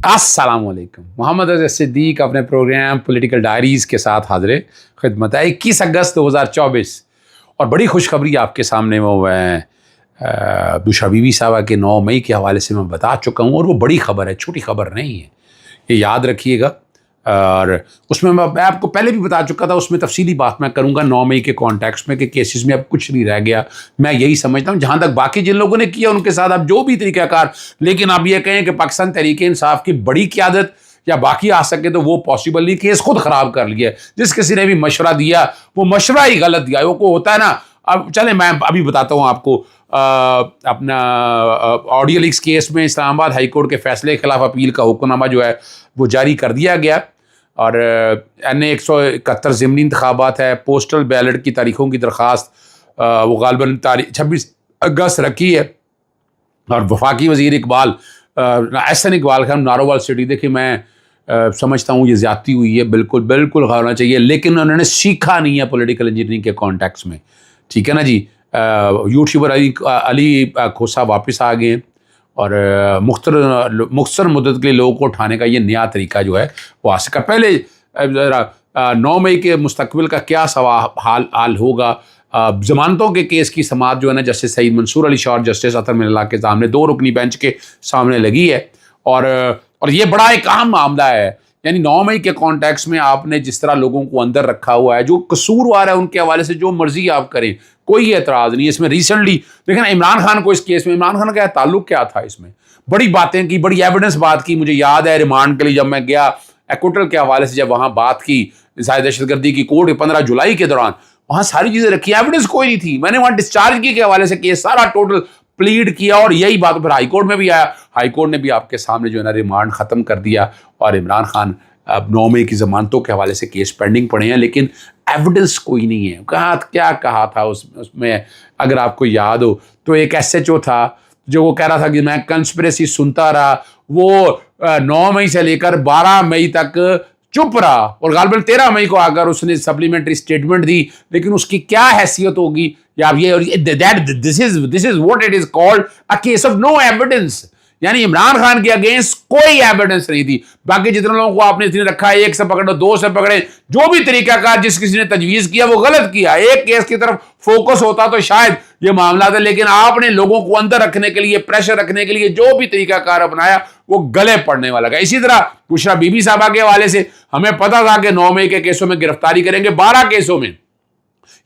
السلام علیکم. محمد رضا صدیق اپنے پروگرام پولیٹیکل ڈائریز کے ساتھ حاضر خدمت ہے. 21 اگست 2024 اور بڑی خوشخبری آپ کے سامنے وہ ہے. بشرا بی بی صاحبہ کے 9 مئی کے حوالے سے میں بتا چکا ہوں اور وہ بڑی خبر ہے, چھوٹی خبر نہیں ہے, یہ یاد رکھیے گا. اور اس میں آپ کو پہلے بھی بتا چکا تھا, اس میں تفصیلی بات میں کروں گا 9 مئی کے کانٹیکسٹ میں کہ کیسز میں اب کچھ نہیں رہ گیا. میں یہی سمجھتا ہوں جہاں تک باقی جن لوگوں نے کیا ان کے ساتھ اب جو بھی طریقہ کار, لیکن آپ یہ کہیں کہ پاکستان تحریک انصاف کی بڑی قیادت یا باقی آ سکے تو وہ پاسبل نہیں. کیس خود خراب کر لیا ہے. جس کسی نے بھی مشورہ دیا وہ مشورہ ہی غلط دیا. وہ کو ہوتا ہے نا. اب چلیں میں ابھی بتاتا ہوں آپ کو. اپنا آڈیو لیکس کیس میں اسلام آباد ہائی کورٹ کے فیصلے کے خلاف اپیل کا حکم نامہ جو ہے وہ جاری کر دیا گیا. اور NA 171 ضمنی انتخابات ہے, پوسٹل بیلٹ کی تاریخوں کی درخواست وہ غالباً 26 اگست رکھی ہے. اور وفاقی وزیر اقبال احسن اقبال خان ناروال سٹی, دیکھیں میں سمجھتا ہوں یہ زیادتی ہوئی ہے, بالکل ہونا چاہیے, لیکن انہوں نے سیکھا نہیں ہے پولیٹیکل انجینئرنگ کے کانٹیکس میں. ٹھیک ہے نا جی. یوٹیوبر علی کھوسا واپس آ گئے اور مختصر مدت کے لیے لوگوں کو اٹھانے کا یہ نیا طریقہ جو ہے وہ آ سکا. پہلے 9 مئی کے مستقبل کا کیا حال ہوگا. ضمانتوں کے کیس کی سماعت جو ہے نا جسٹس سعید منصور علی شاہ اور جسٹس اطہر من اللہ کے سامنے 2 رکنی بینچ کے سامنے لگی ہے. اور یہ بڑا ایک اہم معاملہ ہے. یعنی 9 مئی کے کانٹیکس میں آپ نے جس طرح لوگوں کو اندر رکھا ہوا ہے, جو قصوروار ہے ان کے حوالے سے جو مرضی آپ کریں, کوئی اعتراض نہیں. اس میں ریسنٹلی دیکھیں نا عمران خان کو اس کیس میں عمران خان کا تعلق کیا تھا, اس میں بڑی باتیں کی, بڑی ایویڈنس بات کی. مجھے یاد ہے ریمانڈ کے لیے جب میں گیا ایکوٹل کے حوالے سے, جب وہاں بات کی دہشت گردی کی کورٹ 15 جولائی کے دوران, وہاں ساری چیزیں رکھی, ایویڈنس کوئی نہیں تھی. میں نے وہاں ڈسچارج کی کے حوالے سے کیس سارا ٹوٹل پلیڈ کیا اور یہی بات پھر ہائی کورٹ میں بھی آیا. ہائی کورٹ نے بھی آپ کے سامنے جو ہے نا ریمانڈ ختم کر دیا اور عمران خان اب 9 مئی کی ضمانتوں کے حوالے سے کیس پینڈنگ پڑے ہیں, لیکن ایویڈنس کوئی نہیں ہے. کیا کہا تھا اس میں اگر آپ کو یاد ہو تو ایک SHO تھا جو وہ کہہ رہا تھا کہ میں کنسپریسی سنتا رہا. وہ 9 مئی سے لے کر 12 مئی تک چپ رہا اور غالباً 13 مئی کو آ کر اس نے سپلیمنٹری اسٹیٹمنٹ دی, لیکن اس کی کیا حیثیت ہوگی یا this is what it is called a case of no evidence. یعنی عمران خان کے اگینسٹ کوئی ایویڈنس نہیں تھی. باقی جتنے لوگوں کو آپ نے رکھا ہے, 1 سے پکڑو 2 سے پکڑے, جو بھی طریقہ کار جس کسی نے تجویز کیا وہ غلط کیا. ایک کیس کی طرف فوکس ہوتا تو شاید یہ معاملات ہے, لیکن آپ نے لوگوں کو اندر رکھنے کے لیے, پریشر رکھنے کے لیے جو بھی طریقہ کار اپنایا وہ گلے پڑنے والا ہے. اسی طرح بشرا بی بی صاحبہ کے حوالے سے ہمیں پتا تھا کہ 9 مئی کے کیسوں میں گرفتاری کریں گے, 12 کیسوں میں,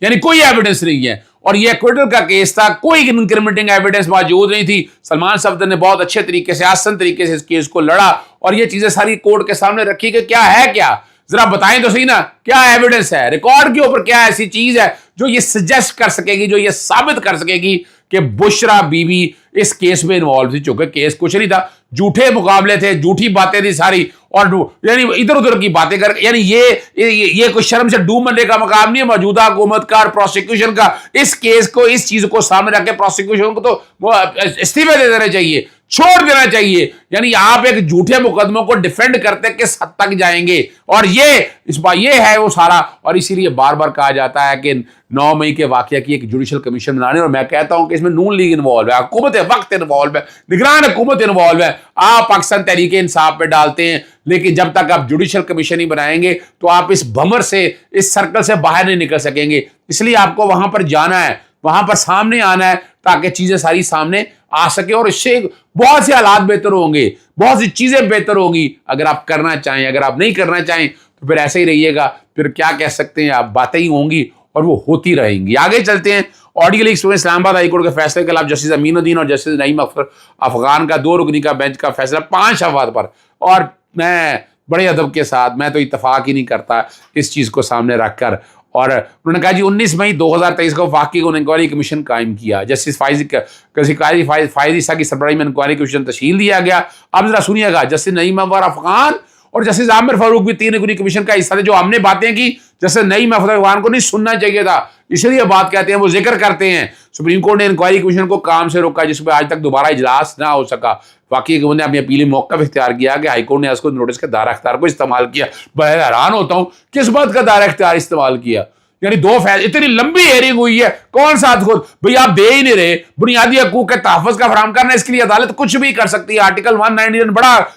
یعنی کوئی ایویڈنس نہیں ہے. اور یہ ایکویٹل کا کیس تھا, کوئی انکریمنٹنگ ایویڈنس موجود نہیں تھی. سلمان صفدر نے بہت اچھے طریقے سے, آسن طریقے سے اس کیس کو لڑا اور یہ چیزیں ساری کورٹ کے سامنے رکھی کہ کیا ہے, کیا ذرا بتائیں تو صحیح نا, کیا ایویڈنس ہے, ریکارڈ کے اوپر کیا ایسی چیز ہے جو یہ سجیسٹ کر سکے گی, جو یہ ثابت کر سکے گی کہ بشرا بی بی اس کیس میں انوالو تھی. چونکہ کیس کچھ نہیں تھا, جھوٹے مقابلے تھے, جھوٹی باتیں تھی ساری, اور یعنی ادھر ادھر کی باتیں کر, یعنی یہ کوئی شرم سے ڈوب مرنے کا مقام نہیں ہے موجودہ حکومت کا اور پروسیکیوشن کا. اس کیس کو, اس چیز کو سامنے رکھ کے پروسیکیوشن کو تو وہ استعفے دے دینے چاہیے, چھوڑ دینا چاہیے. یعنی آپ ایک جھوٹے مقدموں کو ڈیفینڈ کرتے کس حد تک جائیں گے, اور یہ ہے وہ سارا. اور اسی لیے بار بار کہا جاتا ہے کہ 9 مئی کے واقعہ کی ایک جوڈیشل کمیشن بنانے, اور میں کہتا ہوں کہ اس میں نون لیگ انوالو ہے, حکومت وقت انوالو ہے, نگران حکومت انوالو ہے. آپ پاکستان تحریک انصاف پہ ڈالتے ہیں, لیکن جب تک آپ جوڈیشل کمیشن ہی بنائیں گے تو آپ اس بھمر سے, اس سرکل سے باہر نہیں نکل سکیں گے. اس لیے آپ کو وہاں پر جانا ہے, وہاں پر سامنے آنا ہے تاکہ چیزیں ساری سامنے آ سکے, اور اس سے بہت سے حالات بہتر ہوں گے, بہت سی چیزیں بہتر ہوں گی اگر آپ کرنا چاہیں. اگر آپ نہیں کرنا چاہیں تو پھر ایسے ہی رہیے گا, پھر کیا کہہ سکتے ہیں, آپ باتیں ہی ہوں گی اور وہ ہوتی رہیں گی. آگے چلتے ہیں. آڈیو لیکس میں اسلام آباد ہائی کورٹ کے فیصلے کے خلاف جسٹس امین الدین اور جسٹس نعیم افغان کا 2 رکنی کا بینچ کا فیصلہ 5 شفاعت پر. اور میں بڑے ادب کے ساتھ, میں تو اتفاق ہی نہیں کرتا اس چیز کو سامنے رکھ کر, اور انہوں نے کہا جی 19 مئی 2023 کو وفاقی انکوائری کمیشن قائم کیا. جسٹس فائز عیسیٰ کی سربراہی میں انکوائری کمیشن تشکیل دیا گیا. اب ذرا سنیے گا, جسٹس نعیم افغان اور جسٹس عامر فاروق بھی 3 رکنی کمیشن کا حصہ تھے. جو ہم نے باتیں کی جسٹس نعیم افغان کو نہیں سننا چاہیے تھا, اس لیے بات کہتے ہیں, وہ ذکر کرتے ہیں سپریم کورٹ نے انکوائری کمشن کو کام سے روکا جس پہ آج تک دوبارہ اجلاس نہ ہو سکا. واقعی کہ انہوں نے اپنی اپیلی موقف اختیار کیا کہ ہائی کورٹ نے اس کو نوٹس کے دائرہ اختیار کو استعمال کیا. بڑا حیران ہوتا ہوں کس بات کا دائرہ اختیار استعمال کیا. یعنی دو فیصلے, اتنی لمبی ہیئرنگ ہوئی ہے, کون سا خود بھئی آپ دے ہی نہیں رہے, بنیادی حقوق کے تحفظ کا فراہم کرنا, اس کے لیے عدالت کچھ بھی کر سکتی ہے. آرٹیکل 199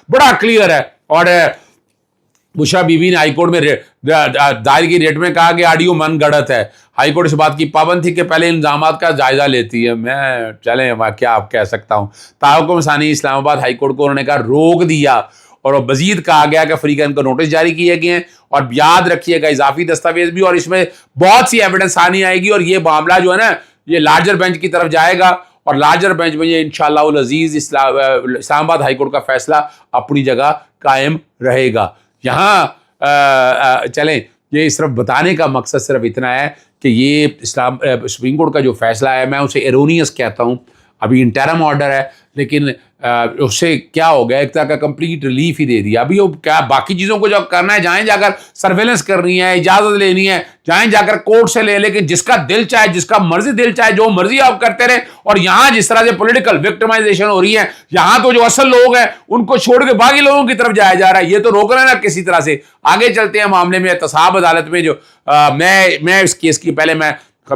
بڑا کلیئر ہے. اور بشرا بی بی نے ہائی کورٹ میں دائر کی ریٹ میں کہا کہ آڈیو من گڑت ہے. ہائی کورٹ اس بات کی پابند تھی کہ پہلے الزامات کا جائزہ لیتی ہے. میں چلیں کیا آپ کہہ سکتا ہوں. تحقم ثانی اسلام آباد ہائی کورٹ کو انہوں نے کہا روک دیا, اور مزید کہا گیا کہ فریقین کو نوٹس جاری کیے گئے ہیں, اور یاد رکھیے گا اضافی دستاویز بھی, اور اس میں بہت سی ایویڈنس سامنے آئے گی, اور یہ معاملہ جو ہے نا یہ لارجر بینچ کی طرف جائے گا, اور لارجر بینچ میں یہ انشاءاللہ العزیز اسلام آباد ہائی کورٹ کا فیصلہ اپنی جگہ قائم رہے گا. یہاں چلیں, یہ صرف بتانے کا مقصد صرف اتنا ہے کہ یہ سپریم کورٹ کا جو فیصلہ ہے میں اسے ایرونیس کہتا ہوں. ابھی انٹرم آرڈر ہے, لیکن اس سے کیا ہو گیا, ایک طرح کا کمپلیٹ ریلیف ہی دے دیا. ابھی وہ کیا باقی چیزوں کو جو کرنا ہے, جائیں جا کر سرویلنس کرنی ہے, اجازت لینی ہے, جائیں جا کر کورٹ سے لے, لیکن جس کا دل چاہے, جس کا مرضی دل چاہے, جو مرضی آپ کرتے رہے. اور یہاں جس طرح سے پولیٹیکل وکٹمائزیشن ہو رہی ہے, یہاں تو جو اصل لوگ ہیں ان کو چھوڑ کے باقی لوگوں کی طرف جایا جا رہا ہے. یہ تو روک رہے ہیں نا کسی طرح سے. آگے چلتے ہیں معاملے میں احتساب عدالت میں. جو میں اس کیس کی پہلے میں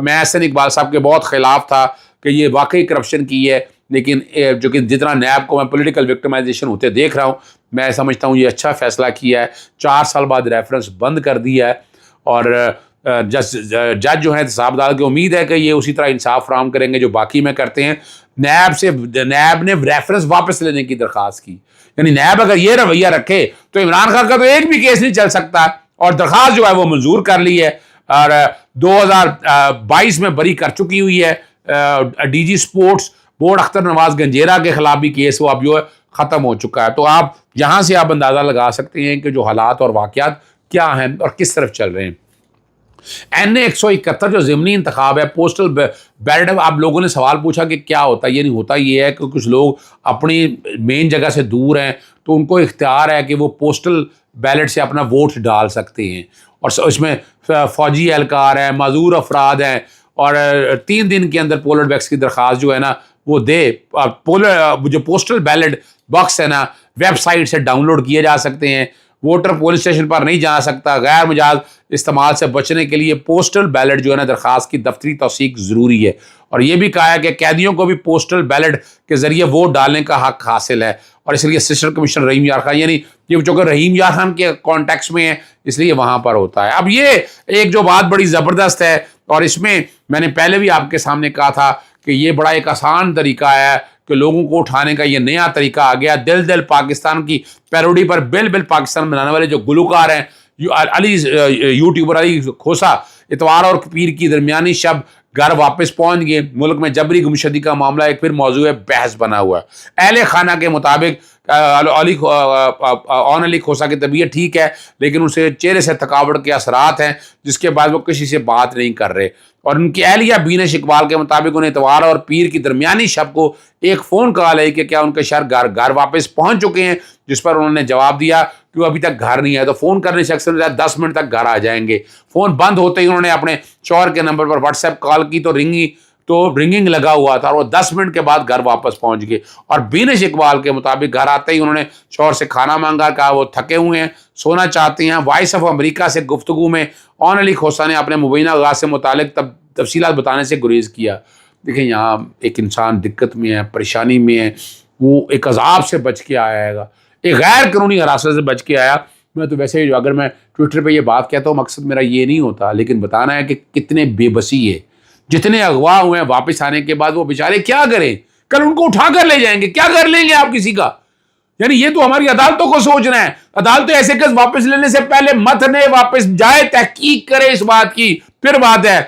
احسن اقبال صاحب کے بہت خلاف تھا کہ یہ واقعی کرپشن کی ہے, لیکن جو کہ جتنا نیب کو میں پولیٹیکل وکٹمائزیشن ہوتے دیکھ رہا ہوں, میں سمجھتا ہوں یہ اچھا فیصلہ کیا ہے. 4 سال بعد ریفرنس بند کر دیا ہے, اور جج جو ہیں احتساب عدالت کی امید ہے کہ یہ اسی طرح انصاف فراہم کریں گے جو باقی میں کرتے ہیں. نیب نے ریفرنس واپس لینے کی درخواست کی. یعنی نیب اگر یہ رویہ رکھے تو عمران خان کا تو ایک بھی کیس نہیں چل سکتا, اور درخواست جو ہے وہ منظور کر لی ہے, اور 2022 میں بری کر چکی ہوئی ہے. D G sports board Akhtar Nawaz Ganjera کے خلاف بھی کیس وہ اب جو ہے ختم ہو چکا ہے. تو آپ یہاں سے آپ اندازہ لگا سکتے ہیں کہ جو حالات اور واقعات کیا ہیں اور کس طرف چل رہے ہیں. NA 171 جو ضمنی انتخاب ہے, پوسٹل بیلٹ, آپ لوگوں نے سوال پوچھا کہ کیا ہوتا ہے. یہ نہیں ہوتا, یہ ہے کہ کچھ لوگ اپنی مین جگہ سے دور ہیں تو ان کو اختیار ہے کہ وہ پوسٹل بیلٹ سے اپنا ووٹ ڈال سکتے ہیں, اور اس میں فوجی اہلکار ہیں, معذور افراد ہیں, اور 3 دن کے اندر پولر بیکس کی درخواست جو ہے نا وہ دے. جو پوسٹل بیلٹ باکس ہے نا ویب سائٹ سے ڈاؤن لوڈ کیے جا سکتے ہیں. ووٹر پولیس اسٹیشن پر نہیں جا سکتا. غیر مجاز استعمال سے بچنے کے لیے پوسٹل بیلٹ جو ہے نا درخواست کی دفتری توثیق ضروری ہے. اور یہ بھی کہا ہے کہ قیدیوں کو بھی پوسٹل بیلٹ کے ذریعے ووٹ ڈالنے کا حق حاصل ہے, اور اس لیے اسسٹنٹ کمشنر رحیم یار خان, یعنی یہ چونکہ رحیم یار خان کے کانٹیکس میں ہے اس لیے وہاں پر ہوتا ہے. اب یہ ایک جو بات بڑی زبردست ہے, اور اس میں نے پہلے بھی آپ کے سامنے کہا تھا کہ یہ بڑا ایک آسان طریقہ ہے کہ لوگوں کو اٹھانے کا یہ نیا طریقہ آ گیا. دل پاکستان کی پیروڈی پر بل پاکستان بنانے والے جو گلوکار ہیں, یوٹیوبر علی کھوسا, اتوار اور پیر کی درمیانی شب گھر واپس پہنچ گئے. ملک میں جبری گمشدگی کا معاملہ ایک پھر موضوع بحث بنا ہوا ہے. اہل خانہ کے مطابق علی کھوسا کی طبیعت ٹھیک ہے, لیکن اسے چہرے سے تھکاوٹ کے اثرات ہیں, جس کے بعد وہ کسی سے بات نہیں کر رہے. اور ان کی اہلیہ بینش اقبال کے مطابق انہیں اتوار اور پیر کی درمیانی شب کو ایک فون کال آئی کہ کیا ان کے شوہر گھر واپس پہنچ چکے ہیں, جس پر انہوں نے جواب دیا کہ وہ ابھی تک گھر نہیں آئے. تو فون کرنے سے اکثر 10 منٹ تک گھر آ جائیں گے. فون بند ہوتے ہی انہوں نے اپنے شوہر کے نمبر پر واٹس ایپ کال کی تو رنگنگ لگا ہوا تھا, اور وہ 10 منٹ کے بعد گھر واپس پہنچ گئے. اور بینش اقبال کے مطابق گھر آتے ہی انہوں نے شوہر سے کھانا مانگا, کہا وہ تھکے ہوئے ہیں, سونا چاہتے ہیں. وائس آف امریکہ سے گفتگو میں علی کھوسا نے اپنے مبینہ آغاز سے متعلق تفصیلات بتانے سے گریز کیا. دیکھیں یہاں ایک انسان دقت میں ہے, پریشانی میں ہے, وہ ایک عذاب سے بچ کے آیا گا, ایک غیر قانونی حراست سے بچ کے آیا. میں تو ویسے ہی اگر میں ٹویٹر پہ یہ بات کہتا ہوں مقصد میرا یہ نہیں ہوتا, لیکن بتانا ہے کہ کتنے بے بسی ہے. جتنے اغوا ہوئے ہیں واپس آنے کے بعد وہ بیچارے کیا کریں, کل ان کو اٹھا کر لے جائیں گے, کیا کر لیں گے آپ کسی کا. یعنی یہ تو ہماری عدالتوں کو سوچنا ہے. عدالتیں ایسے کس واپس لینے سے پہلے متن واپس جائے, تحقیق کرے اس بات کی, پھر بات ہے.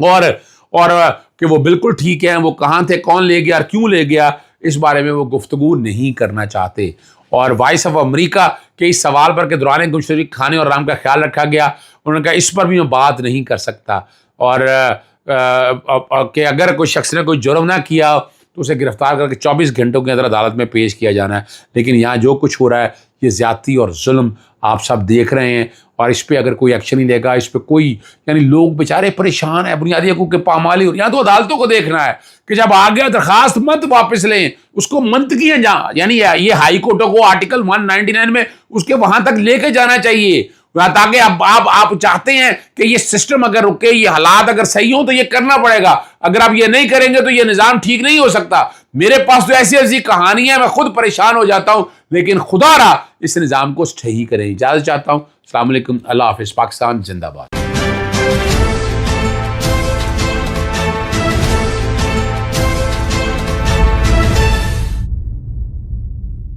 اور کہ وہ بالکل ٹھیک ہیں, وہ کہاں تھے, کون لے گیا اور کیوں لے گیا, اس بارے میں وہ گفتگو نہیں کرنا چاہتے. اور وائس آف امریکہ کے اس سوال پر کہ دوران گمشدگی کھانے اور آرام کا خیال رکھا گیا, انہوں نے کہا اس پر بھی میں بات نہیں کر سکتا, اور کہ اگر کوئی شخص نے کوئی جرم نہ کیا تو اسے گرفتار کر کے 24 گھنٹوں کے اندر عدالت میں پیش کیا جانا ہے. لیکن یہاں جو کچھ ہو رہا ہے یہ زیادتی اور ظلم آپ سب دیکھ رہے ہیں, اور اس پہ اگر کوئی ایکشن نہیں لے گا, اس پہ کوئی, یعنی لوگ بیچارے پریشان ہیں, بنیادی حقوق کے پامالی. اور یہاں تو عدالتوں کو دیکھنا ہے کہ جب آ گیا درخواست مت واپس لیں, اس کو منطقی ہے جہاں, یعنی یہ ہائی کورٹوں کو آرٹیکل 199 میں اس کے وہاں تک لے کے جانا چاہیے. تاکہ اب آپ چاہتے ہیں کہ یہ سسٹم اگر رکے, یہ حالات اگر صحیح ہوں تو یہ کرنا پڑے گا, اگر آپ یہ نہیں کریں گے تو یہ نظام ٹھیک نہیں ہو سکتا. میرے پاس تو ایسی ایسی کہانی ہے, میں خود پریشان ہو جاتا ہوں, لیکن خدا را اس نظام کو صحیح کریں. اجازت چاہتا ہوں. السلام علیکم, اللہ حافظ. پاکستان زندہ باد.